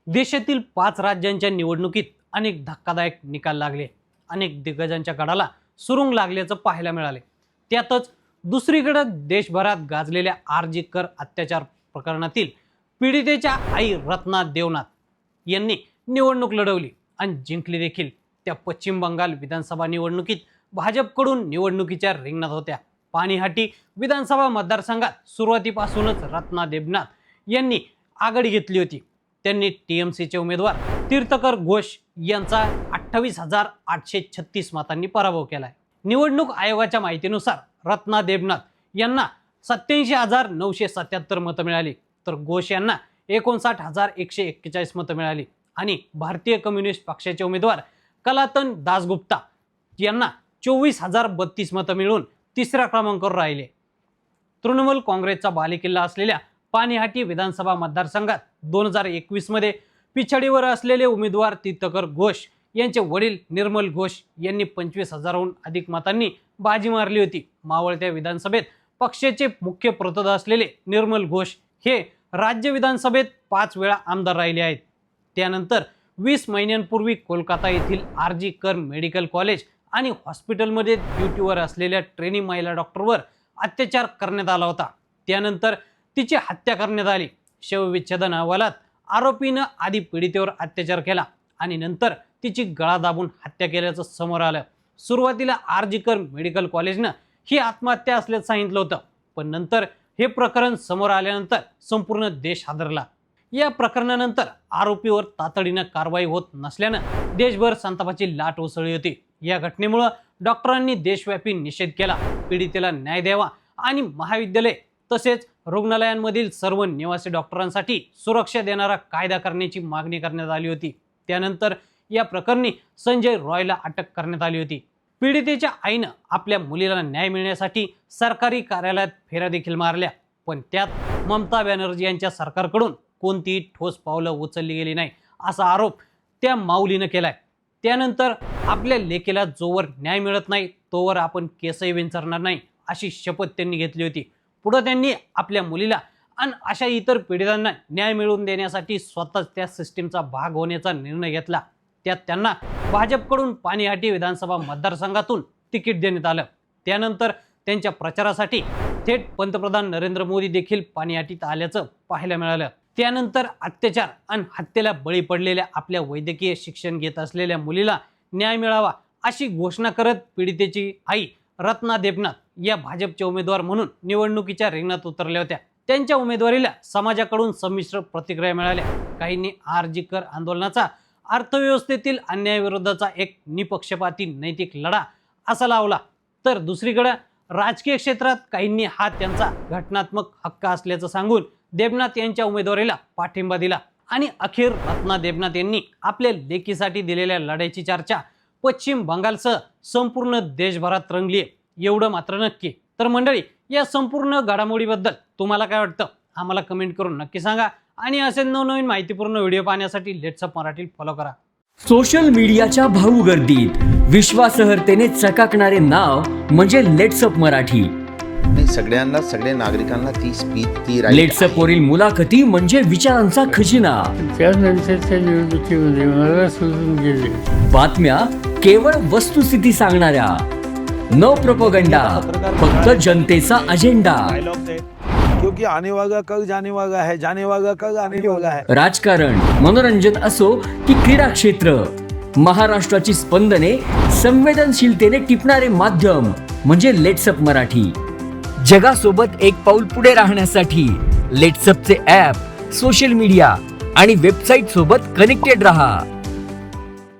देशातील 5 राज्यांच्या निवडणुकीत अनेक धक्कादायक निकाल लागले. अनेक दिग्गजांच्या गडाला सुरुंग लागल्याचं पाहायला मिळाले. त्यातच दुसरीकडे देशभरात गाजलेल्या आरजी कर अत्याचार प्रकरणातील पीडितेच्या आई रत्ना देवनाथ यांनी निवडणूक लढवली आणि जिंकली देखील. त्या पश्चिम बंगाल विधानसभा निवडणुकीत भाजपकडून निवडणुकीच्या रिंगणात होत्या. पाणीहाटी विधानसभा मतदारसंघात सुरुवातीपासूनच रत्ना देवनाथ यांनी आघाडी घेतली होती. त्यांनी टीएमसीचे उमेदवार तीर्थकर घोष यांचा 28,836 मतांनी पराभव केलाय. निवडणूक आयोगाच्या माहितीनुसार रत्ना देवनाथ यांना 87,977 मतं मिळाली, तर घोष यांना 59,141 मतं मिळाली आणि भारतीय कम्युनिस्ट पक्षाचे उमेदवार कलातन दासगुप्ता यांना 24,032 मतं मिळून तिसऱ्या क्रमांकावर राहिले. तृणमूल काँग्रेसचा बालेकिल्ला असलेल्या पाणीहाटी विधानसभा मतदारसंघात 2021 मध्ये पिछाडीवर असलेले उमेदवार तीर्थकर घोष यांचे वडील निर्मल घोष यांनी 25,000हून अधिक मतांनी बाजी मारली होती. मावळत्या विधानसभेत पक्षाचे मुख्य प्रतोद असलेले निर्मल घोष हे राज्य विधानसभेत 5 वेळा आमदार राहिले आहेत. त्यानंतर 20 महिन्यांपूर्वी कोलकाता येथील आरजी कर मेडिकल कॉलेज आणि हॉस्पिटलमध्ये ड्युटीवर असलेल्या ट्रेनी महिला डॉक्टरवर अत्याचार करण्यात आला होता. त्यानंतर तिची हत्या करण्यात आली. शवविच्छेदन अहवालात आरोपीनं आधी पीडितेवर अत्याचार केला आणि नंतर तिची गळा दाबून हत्या केल्याचं समोर आलं. सुरुवातीला आरजी कर मेडिकल कॉलेजनं ही आत्महत्या असल्याचं सांगितलं होतं, पण नंतर हे प्रकरण समोर आल्यानंतर संपूर्ण देश हादरला. या प्रकरणानंतर आरोपीवर तातडीनं कारवाई होत नसल्यानं देशभर संतापाची लाट उसळली होती. या घटनेमुळे डॉक्टरांनी देशव्यापी निषेध केला. पीडितेला न्याय द्यावा आणि महाविद्यालय तसेच रुग्णालयांमधील सर्व निवासी डॉक्टरांसाठी सुरक्षा देणारा कायदा करण्याची मागणी करण्यात आली होती. त्यानंतर या प्रकरणी संजय रॉयला अटक करण्यात आली होती. पीडितेच्या आईनं आपल्या मुलीला न्याय मिळण्यासाठी सरकारी कार्यालयात फेऱ्या देखील मारल्या, पण त्यात ममता बॅनर्जी यांच्या सरकारकडून कोणतीही ठोस पावलं उचलली गेली नाही असा आरोप त्या माऊलीनं केलाय. त्यानंतर आपल्या लेकीला जोवर न्याय मिळत नाही तोवर आपण केसही विंचरणार नाही अशी शपथ त्यांनी घेतली होती. पुढे त्यांनी आपल्या मुलीला आणि अशा इतर पीडितांना न्याय मिळवून देण्यासाठी स्वतःच त्या सिस्टीमचा भाग होण्याचा निर्णय घेतला. त्यात त्यांना भाजपकडून पाणीहाटी विधानसभा मतदारसंघातून तिकीट देण्यात आलं. त्यानंतर त्यांच्या प्रचारासाठी थेट पंतप्रधान नरेंद्र मोदी देखील पाणीहाटीत आल्याचं पाहायला मिळालं. त्यानंतर अत्याचार आणि हत्येला बळी पडलेल्या आपल्या वैद्यकीय शिक्षण घेत असलेल्या मुलीला न्याय मिळावा अशी घोषणा करत पीडितेची आई रत्ना देवनाथ या भाजपचे उमेदवार म्हणून निवडणुकीच्या रिंगणात उतरल्या होत्या. त्यांच्या उमेदवारीला समाजाकडून संमिश्र प्रतिक्रिया मिळाल्या. काहींनी आरजी कर आंदोलनाचा अर्थव्यवस्थेतील अन्यायाविरोधाचा एक निपक्षपाती नैतिक लढा असा लावला, तर दुसरीकडे राजकीय क्षेत्रात काहींनी हा त्यांचा घटनात्मक हक्क असल्याचं सांगून देवनाथ यांच्या उमेदवारीला पाठिंबा दिला. आणि अखेर रत्ना देवनाथ यांनी आपल्या लेकीसाठी दिलेल्या लढाईची चर्चा पश्चिम बंगालसह संपूर्ण देशभरात रंगली आहे, एवढं मात्र नक्की. तर मंडळी, या संपूर्ण घडामोडीबद्दल तुम्हाला काय वाटतं आम्हाला कमेंट करून नक्की सांगा आणि असे नवनवीन माहितीपूर्ण व्हिडिओ पाहण्यासाठी लेट्स अप मराठी फॉलो करा. सोशल मीडियाच्या भाऊ गर्दीत विश्वासार्हतेने चकाकणारे नाव म्हणजे लेट्स अप मराठी. सगळ्यांना, सगळ्या नागरिकांना ती स्पीच, ती लेट्स अप वरील मुलाखती म्हणजे विचारांचा खजिना. त्यानंतरच्या निवडणुकीमध्ये मला सोडून गेले. बातम्या केवळ वस्तुस्थिती सांगणाऱ्या, न प्रोपगंडा, फक्त जनतेचा अजेंडा. क्योंकि आने वाला कल जाने वाला है, जाने वाला कल आने वाला है. राजकारण, मनोरंजन असो की क्रीडा क्षेत्र, महाराष्ट्राची स्पंदने संवेदनशीलतेने टिपणारे माध्यम म्हणजे लेट्स अप मराठी. जगासोबत एक पाऊल पुढे राहण्यासाठी लेट्स अपचे ॲप, सोशल मीडिया आणि वेबसाईट सोबत कनेक्टेड रहा.